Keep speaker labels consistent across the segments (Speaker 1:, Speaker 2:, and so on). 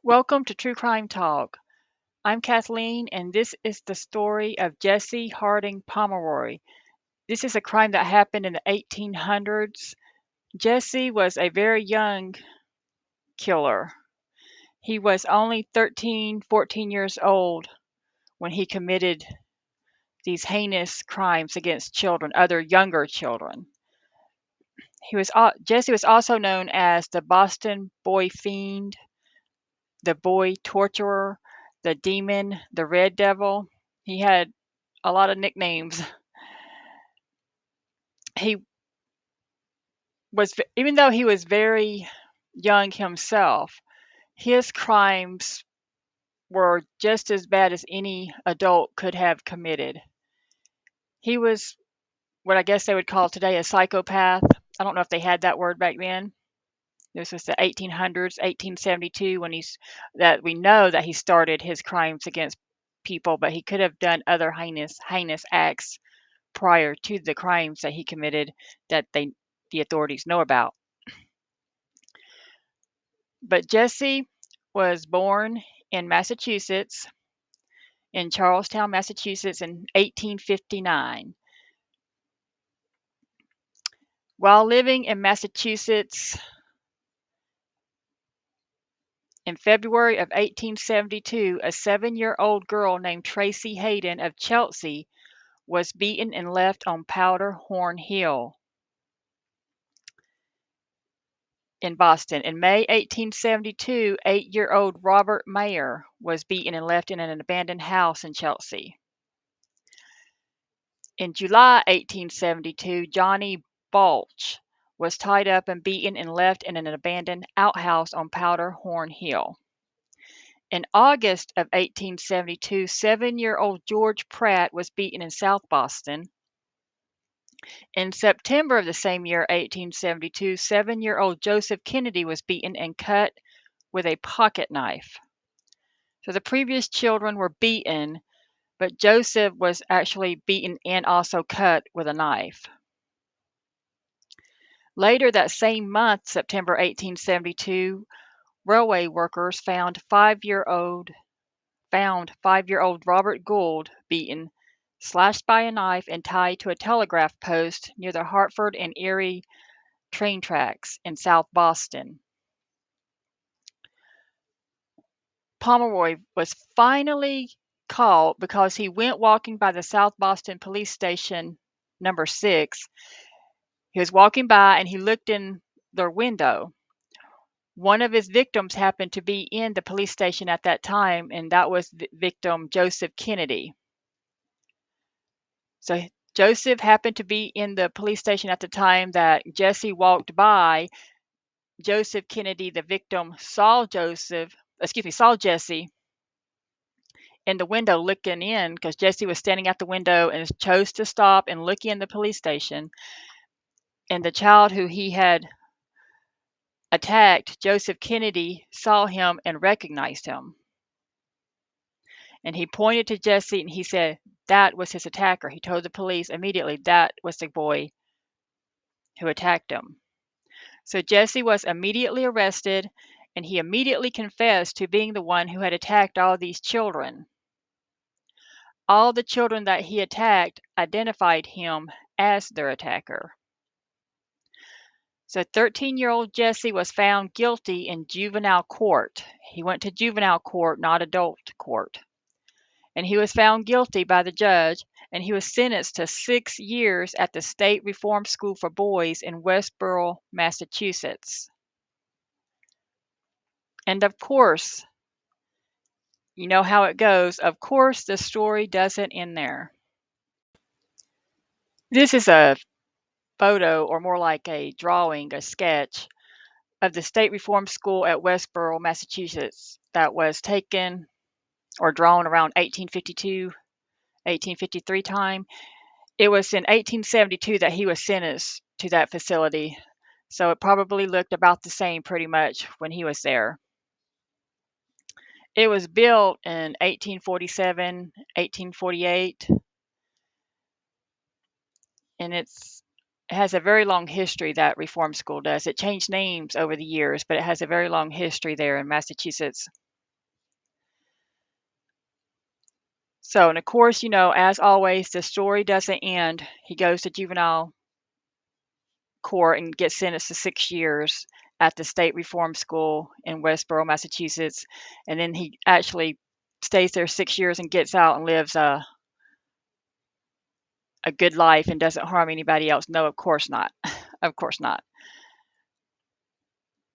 Speaker 1: Welcome to True Crime Talk. I'm Kathleen, and this is the story of Jesse Harding Pomeroy. This is a crime that happened in the 1800s. Jesse was a very young killer. He was only 13, 14 years old when he committed these heinous crimes against children, other younger children. Jesse was also known as the Boston Boy Fiend, the Boy Torturer, the Demon, the Red Devil. He had a lot of nicknames. He even though he was very young himself, his crimes were just as bad as any adult could have committed. He was what I guess they would call today a psychopath. I don't know if they had that word back then. This was the 1800s, 1872, when that we know that he started his crimes against people, but he could have done other heinous acts prior to the crimes that he committed that the authorities know about. But Jesse was born in Massachusetts, in Charlestown, Massachusetts, in 1859. While living in Massachusetts, in February of 1872, a 7-year-old girl named Tracy Hayden of Chelsea was beaten and left on Powder Horn Hill in Boston. In May 1872, 8-year-old Robert Mayer was beaten and left in an abandoned house in Chelsea. In July 1872, Johnny Balch was tied up and beaten and left in an abandoned outhouse on Powder Horn Hill. In August of 1872, 7-year-old George Pratt was beaten in South Boston. In September of the same year, 1872, 7-year-old Joseph Kennedy was beaten and cut with a pocket knife. So the previous children were beaten, but Joseph was actually beaten and also cut with a knife. Later that same month, September 1872, railway workers found 5-year-old Robert Gould beaten, slashed by a knife, and tied to a telegraph post near the Hartford and Erie train tracks in South Boston. Pomeroy was finally caught because he went walking by the South Boston Police Station number 6. He was walking by and he looked in their window. One of his victims happened to be in the police station at that time, and that was the victim Joseph Kennedy. So Joseph happened to be in the police station at the time that Jesse walked by. Joseph Kennedy, the victim, saw Jesse in the window looking in because Jesse was standing at the window and chose to stop and look in the police station. And the child who he had attacked, Joseph Kennedy, saw him and recognized him. And he pointed to Jesse and he said that was his attacker. He told the police immediately that was the boy who attacked him. So Jesse was immediately arrested and he immediately confessed to being the one who had attacked all these children. All the children that he attacked identified him as their attacker. So 13-year-old Jesse was found guilty in juvenile court. He went to juvenile court, not adult court. And he was found guilty by the judge, and he was sentenced to 6 years at the State Reform School for Boys in Westborough, Massachusetts. And of course, you know how it goes. Of course, the story doesn't end there. This is a photo, or more like a drawing, a sketch, of the State Reform School at Westborough, Massachusetts, that was taken or drawn around 1852, 1853 time. It was in 1872 that he was sentenced to that facility, so it probably looked about the same pretty much when he was there. It was built in 1847, 1848, and it has a very long history, that reform school does. It changed names over the years, but it has a very long history there in Massachusetts. So, and of course, as always, the story doesn't end. He goes to juvenile court and gets sentenced to 6 years at the state reform school in Westboro, Massachusetts. And then he actually stays there 6 years and gets out and lives a good life and doesn't harm anybody else. No, of course not. Of course not.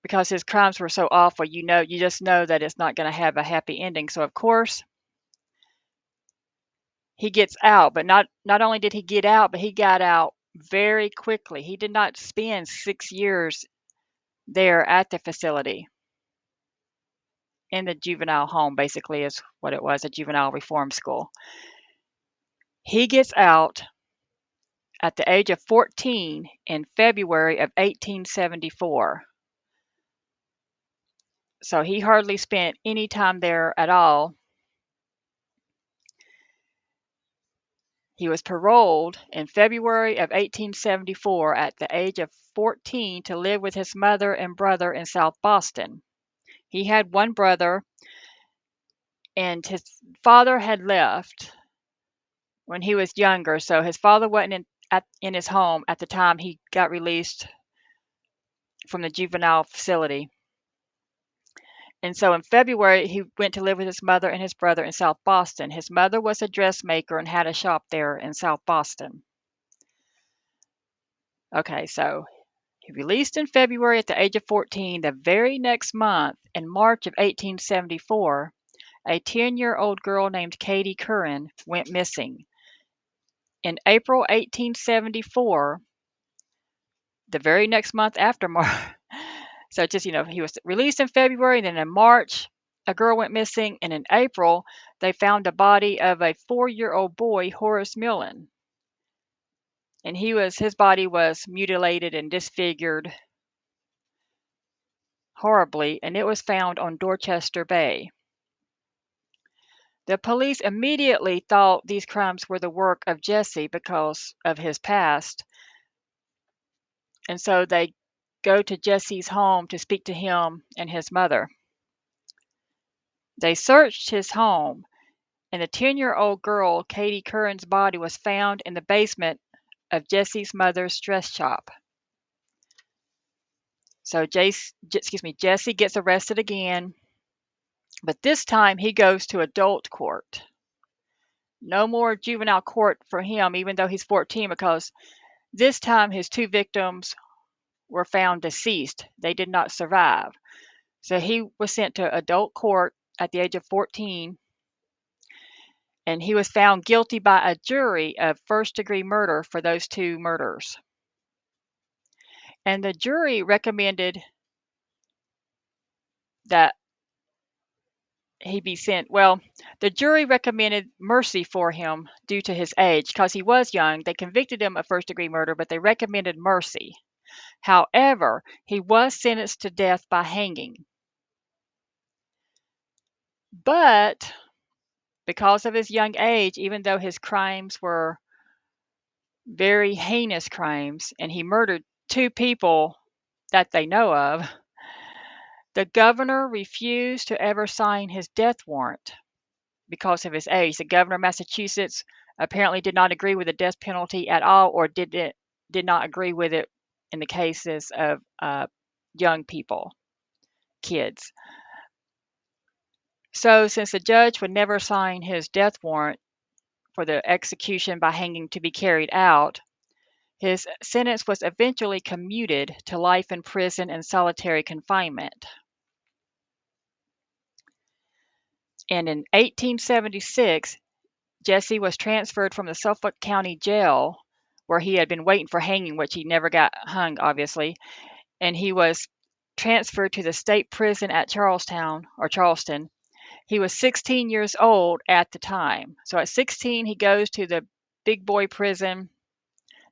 Speaker 1: Because his crimes were so awful, you just know that it's not going to have a happy ending. So, of course, he gets out, but not only did he get out, but he got out very quickly. He did not spend 6 years there at the facility, in the juvenile home, basically, is what it was, a juvenile reform school. He gets out at the age of 14 in February of 1874. So he hardly spent any time there at all. He was paroled in February of 1874 at the age of 14 to live with his mother and brother in South Boston. He had one brother, and his father had left when he was younger, so his father wasn't in his home at the time he got released from the juvenile facility. And so in February, he went to live with his mother and his brother in South Boston. His mother was a dressmaker and had a shop there in South Boston. Okay, so he released in February at the age of 14. The very next month, in March of 1874, a 10-year-old girl named Katie Curran went missing. In April 1874, the very next month after March, so just, he was released in February, then in March, a girl went missing, and in April, they found the body of a 4-year-old boy, Horace Millen. And his body was mutilated and disfigured horribly, and it was found on Dorchester Bay. The police immediately thought these crimes were the work of Jesse because of his past, and so they go to Jesse's home to speak to him and his mother. They searched his home, and the 10-year-old girl, Katie Curran's body was found in the basement of Jesse's mother's dress shop. So Jesse gets arrested again, but this time he goes to adult court. No more juvenile court for him, even though he's 14, because this time his two victims were found deceased. They did not survive. So he was sent to adult court at the age of 14, and he was found guilty by a jury of first-degree murder for those two murders. And the jury recommended that he be sent. Well, the jury recommended mercy for him due to his age because he was young. They convicted him of first-degree murder, but they recommended mercy. However, he was sentenced to death by hanging. But because of his young age, even though his crimes were very heinous crimes and he murdered two people that they know of, the governor refused to ever sign his death warrant because of his age. The governor of Massachusetts apparently did not agree with the death penalty at all, or did not agree with it in the cases of young people, kids. So since the judge would never sign his death warrant for the execution by hanging to be carried out, his sentence was eventually commuted to life in prison and solitary confinement. And in 1876, Jesse was transferred from the Suffolk County Jail, where he had been waiting for hanging, which he never got hung, obviously, and he was transferred to the state prison at Charleston. He was 16 years old at the time. So at 16, he goes to the big boy prison,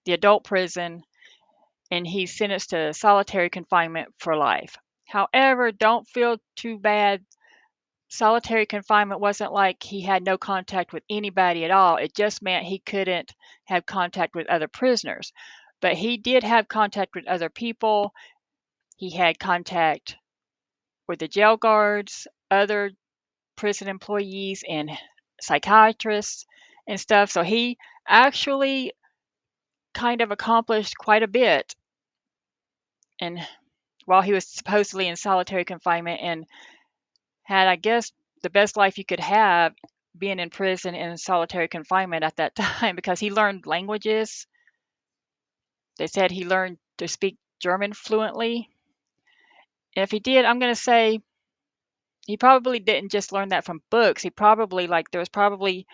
Speaker 1: the adult prison, and he's sentenced to solitary confinement for life. However, don't feel too bad. Solitary confinement wasn't like he had no contact with anybody at all. It just meant he couldn't have contact with other prisoners. But he did have contact with other people. He had contact with the jail guards, other prison employees, and psychiatrists and stuff. So he actually kind of accomplished quite a bit, and while he was supposedly in solitary confinement, and had, I guess, the best life you could have being in prison in solitary confinement at that time, because he learned languages. They said he learned to speak German fluently. And if he did, I'm going to say he probably didn't just learn that from books. He probably, like, there was probably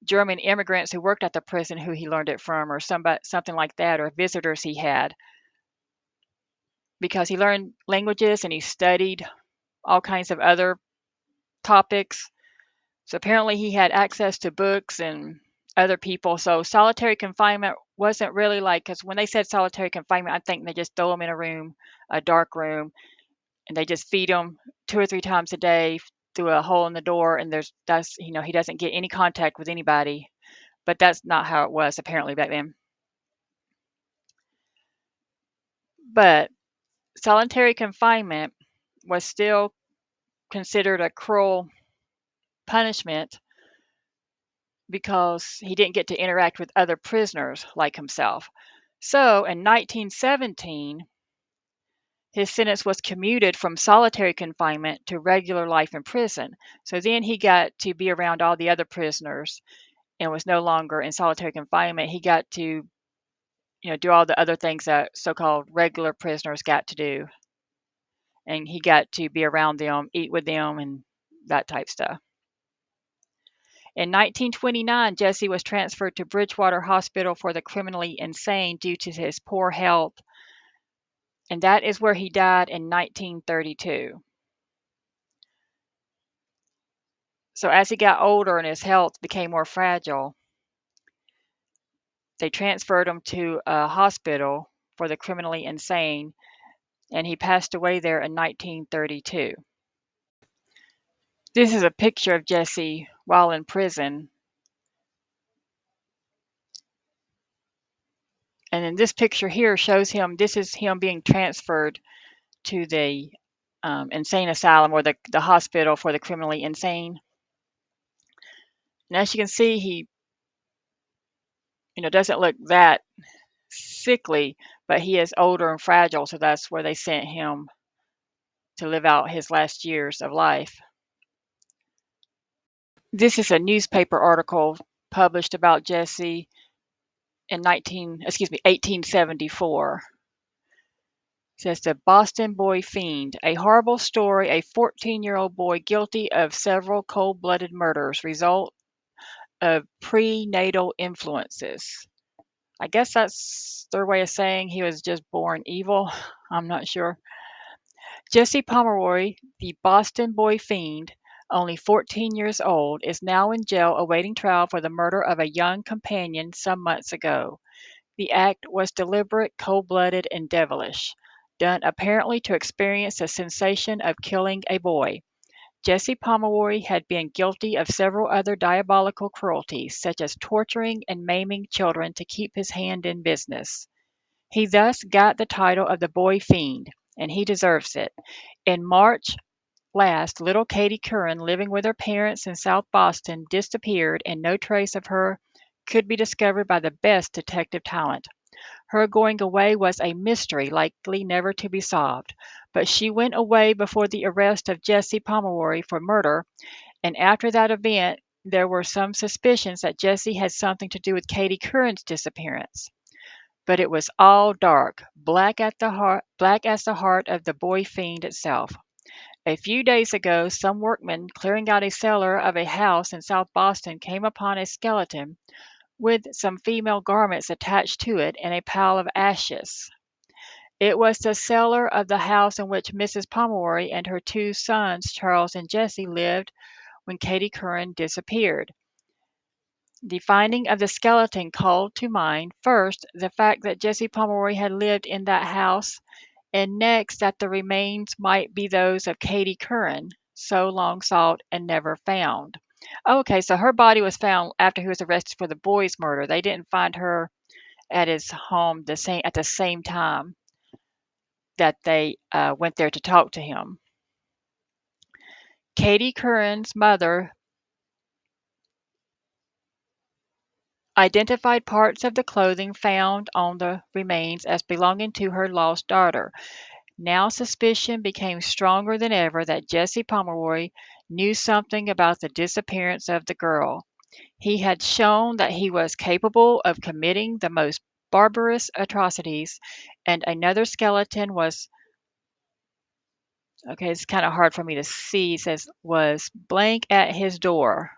Speaker 1: German immigrants who worked at the prison who he learned it from, or something like that, or visitors he had, because he learned languages and he studied all kinds of other topics. So apparently he had access to books and other people. So solitary confinement wasn't really like, because when they said solitary confinement, I think they just throw him in a room, a dark room, and they just feed him 2 or 3 times a day through a hole in the door. And that's, he doesn't get any contact with anybody. But that's not how it was apparently back then. But solitary confinement was still considered a cruel punishment because he didn't get to interact with other prisoners like himself. So in 1917, his sentence was commuted from solitary confinement to regular life in prison. So then he got to be around all the other prisoners and was no longer in solitary confinement. He got to, do all the other things that so-called regular prisoners got to do. And he got to be around them, eat with them, and that type stuff. In 1929, Jesse was transferred to Bridgewater Hospital for the criminally insane due to his poor health, and that is where he died in 1932. So as he got older and his health became more fragile, they transferred him to a hospital for the criminally insane, and he passed away there in 1932. This is a picture of Jesse while in prison. And then this picture here shows him, this is him being transferred to the insane asylum, or the hospital for the criminally insane. And as you can see, he doesn't look that sickly, but he is older and fragile, so that's where they sent him to live out his last years of life. This is a newspaper article published about Jesse in 1874. It says the Boston Boy Fiend, a horrible story, a 14-year-old boy guilty of several cold-blooded murders, result of prenatal influences. I guess that's their way of saying he was just born evil. I'm not sure. Jesse Pomeroy, the Boston Boy Fiend, only 14 years old, is now in jail awaiting trial for the murder of a young companion some months ago. The act was deliberate, cold-blooded, and devilish, done apparently to experience the sensation of killing a boy. Jesse Pomeroy had been guilty of several other diabolical cruelties, such as torturing and maiming children to keep his hand in business. He thus got the title of the Boy Fiend, and he deserves it. In March last, little Katie Curran, living with her parents in South Boston, disappeared, and no trace of her could be discovered by the best detective talent. Her going away was a mystery likely never to be solved, but she went away before the arrest of Jesse Pomeroy for murder, and after that event there were some suspicions that Jesse had something to do with Katie Curran's disappearance. But it was all dark, black as the heart of the boy fiend itself. A few days ago, some workmen clearing out a cellar of a house in South Boston came upon a skeleton with some female garments attached to it in a pile of ashes. It was the cellar of the house in which Mrs. Pomeroy and her 2 sons, Charles and Jesse, lived when Katie Curran disappeared. The finding of the skeleton called to mind, first, the fact that Jesse Pomeroy had lived in that house, and next that the remains might be those of Katie Curran, so long sought and never found. Okay, so her body was found after he was arrested for the boy's murder. They didn't find her at his home at the same time that they went there to talk to him. Katie Curran's mother identified parts of the clothing found on the remains as belonging to her lost daughter. Now suspicion became stronger than ever that Jesse Pomeroy knew something about the disappearance of the girl. He had shown that he was capable of committing the most barbarous atrocities, and another skeleton was okay, it's kind of hard for me to see, says was blank at his door.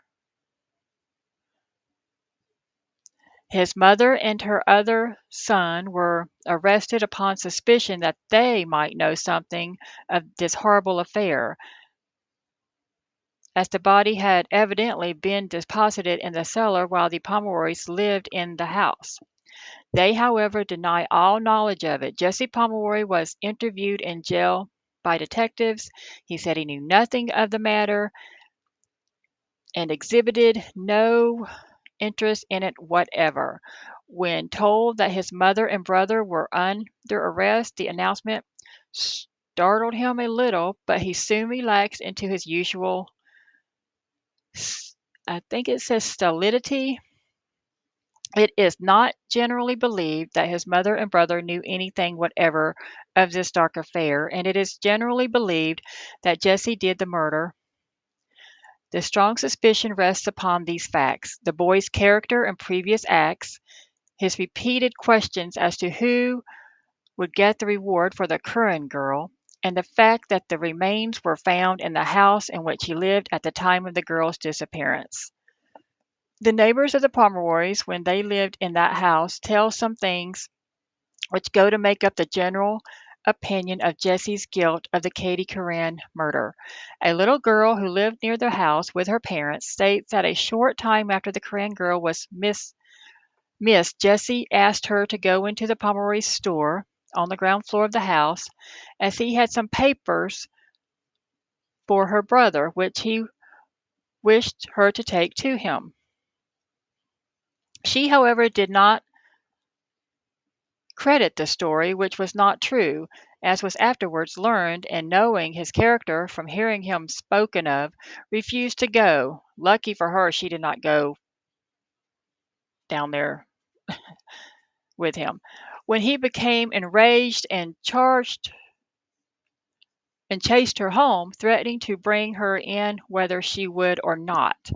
Speaker 1: His mother and her other son were arrested upon suspicion that they might know something of this horrible affair, as the body had evidently been deposited in the cellar while the Pomeroys lived in the house. They, however, deny all knowledge of it. Jesse Pomeroy was interviewed in jail by detectives. He said he knew nothing of the matter and exhibited no interest in it whatever. When told that his mother and brother were under arrest, the announcement startled him a little, but he soon relaxed into his usual, I think it says, stolidity. It is not generally believed that his mother and brother knew anything whatever of this dark affair, and it is generally believed that Jesse did the murder. The strong suspicion rests upon these facts: the boy's character and previous acts, his repeated questions as to who would get the reward for the Curran girl, and the fact that the remains were found in the house in which he lived at the time of the girl's disappearance. The neighbors of the Pomeroys, when they lived in that house, tell some things which go to make up the general opinion of Jesse's guilt of the Katie Curran murder. A little girl who lived near the house with her parents states that a short time after the Curran girl was missed, Jesse asked her to go into the Pomeroy store on the ground floor of the house, as he had some papers for her brother, which he wished her to take to him. She, however, did not credit the story, which was not true, as was afterwards learned, and knowing his character from hearing him spoken of, refused to go. Lucky for her, she did not go down there with him. When he became enraged and chased her home, threatening to bring her in whether she would or not.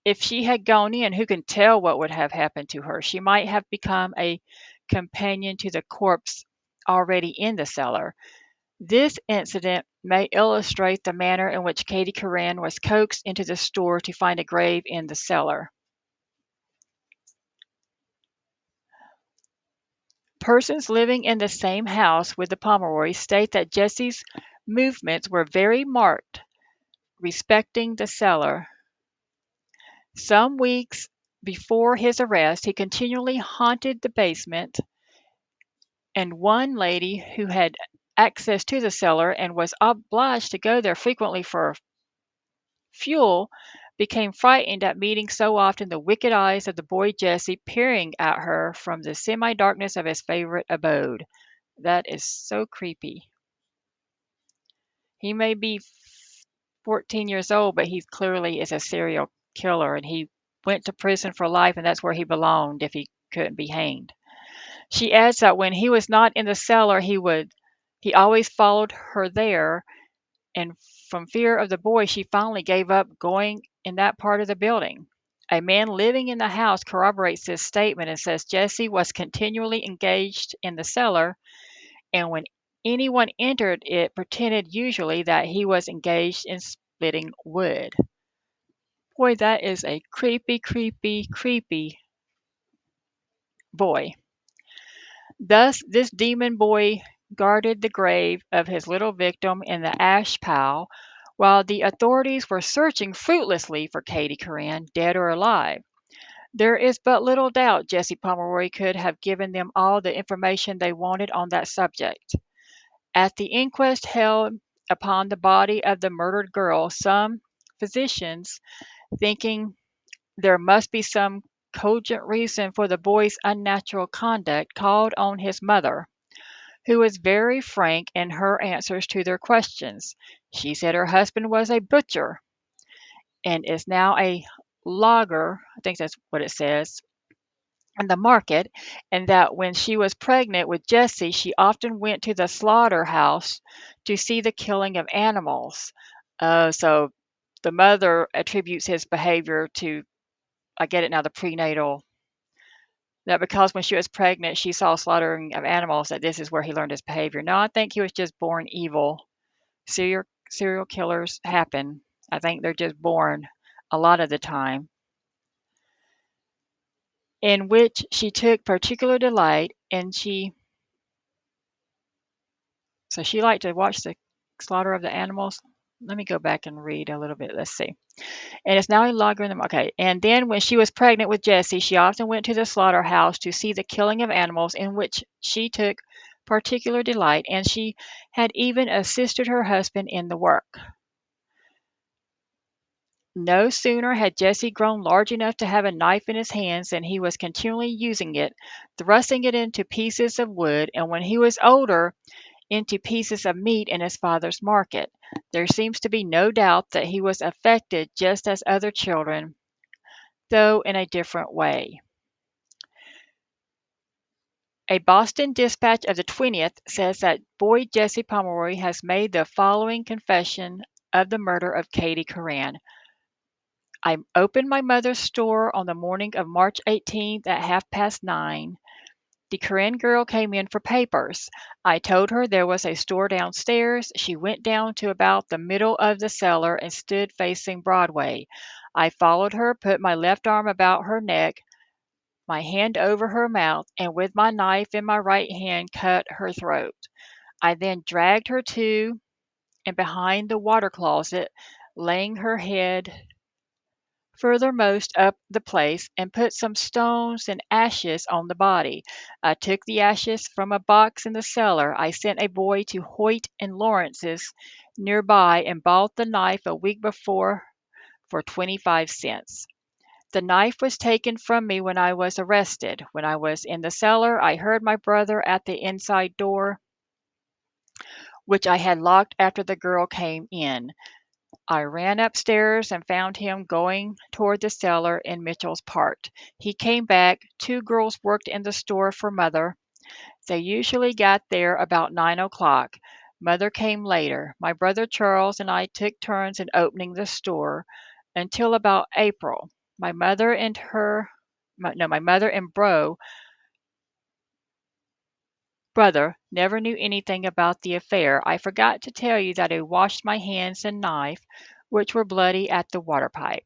Speaker 1: If she had gone in, who can tell what would have happened to her? She might have become a companion to the corpse already in the cellar. This incident may illustrate the manner in which Katie Curran was coaxed into the store to find a grave in the cellar. Persons living in the same house with the Pomeroys state that Jesse's movements were very marked respecting the cellar. Some weeks before his arrest, he continually haunted the basement, and one lady who had access to the cellar and was obliged to go there frequently for fuel became frightened at meeting so often the wicked eyes of the boy Jesse peering at her from the semi darkness of his favorite abode. That is so creepy. He may be 14 years old, but he clearly is a serial killer, and he went to prison for life, and that's where he belonged if he couldn't be hanged. She adds that when he was not in the cellar, he always followed her there, and from fear of the boy, she finally gave up going in that part of the building. A man living in the house corroborates this statement and says Jesse was continually engaged in the cellar, and when anyone entered it, pretended usually that he was engaged in splitting wood. Boy, that is a creepy, creepy, creepy boy. Thus, this demon boy guarded the grave of his little victim in the ash pile while the authorities were searching fruitlessly for Katie Curran, dead or alive. There is but little doubt Jesse Pomeroy could have given them all the information they wanted on that subject. At the inquest held upon the body of the murdered girl, some physicians, thinking there must be some cogent reason for the boy's unnatural conduct, called on his mother, who was very frank in her answers to their questions. She said her husband was a butcher and is now a logger. I think that's what it says. and the market, and that when she was pregnant with Jesse, she often went to the slaughterhouse to see the killing of animals. So the mother attributes his behavior to, I get it now, the prenatal, that because when she was pregnant, she saw slaughtering of animals, that this is where he learned his behavior. No, I think he was just born evil. Serial killers happen. I think they're just born a lot of the time. In which she took particular delight, and she liked to watch the slaughter of the animals. Let me go back and read a little bit. Let's see. And it's now a logarithm. Okay. And then when she was pregnant with Jesse, she often went to the slaughterhouse to see the killing of animals, in which she took particular delight, and she had even assisted her husband in the work. No sooner had Jesse grown large enough to have a knife in his hands than he was continually using it, thrusting it into pieces of wood, and when he was older, into pieces of meat in his father's market. There seems to be no doubt that he was affected just as other children, though in a different way. A Boston Dispatch of the 20th says that boy Jesse Pomeroy has made the following confession of the murder of Katie Curran. I opened my mother's store on the morning of March 18th at 9:30. The Corinne girl came in for papers. I told her there was a store downstairs. She went down to about the middle of the cellar and stood facing Broadway. I followed her, put my left arm about her neck, my hand over her mouth, and with my knife in my right hand cut her throat. I then dragged her to and behind the water closet, laying her head furthermost up the place, and put some stones and ashes on the body. I took the ashes from a box in the cellar. I sent a boy to Hoyt and Lawrence's nearby and bought the knife a week before for 25 cents. The knife was taken from me when I was arrested. When I was in the cellar, I heard my brother at the inside door, which I had locked after the girl came in. I ran upstairs and found him going toward the cellar in Mitchell's part. He came back. Two girls worked in the store for Mother. They usually got there about 9 o'clock. Mother came later. My brother Charles and I took turns in opening the store until about April. My mother and her, my mother and brother never knew anything about the affair. I forgot to tell you that I washed my hands and knife, which were bloody at the water pipe.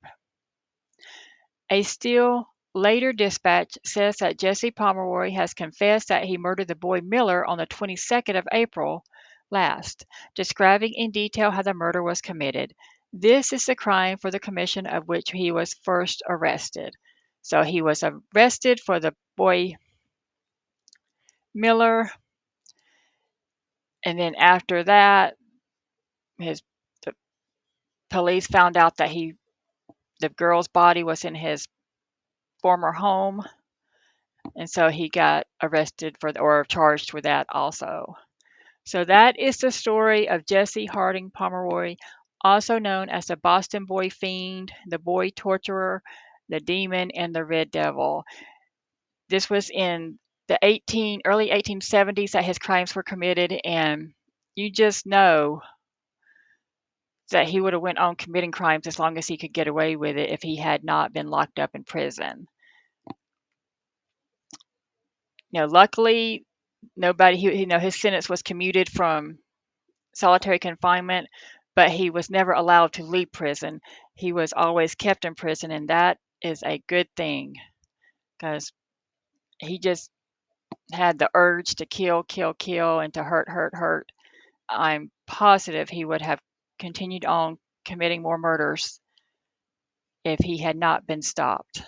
Speaker 1: A still later dispatch says that Jesse Pomeroy has confessed that he murdered the boy Miller on the 22nd of April last, describing in detail how the murder was committed. This is the crime for the commission of which he was first arrested. So he was arrested for the boy Miller, and then after that, his the police found out that the girl's body was in his former home, and so he got arrested for or charged with that also. So that is the story of Jesse Harding Pomeroy, also known as the Boston Boy Fiend, the Boy Torturer, the Demon, and the Red Devil. This was in the early 1870s that his crimes were committed, and you just know that he would have went on committing crimes as long as he could get away with it if he had not been locked up in prison. Luckily, his sentence was commuted from solitary confinement, but he was never allowed to leave prison. He was always kept in prison, and that is a good thing because he just had the urge to kill, kill, kill, and to hurt, hurt, hurt. I'm positive he would have continued on committing more murders if he had not been stopped.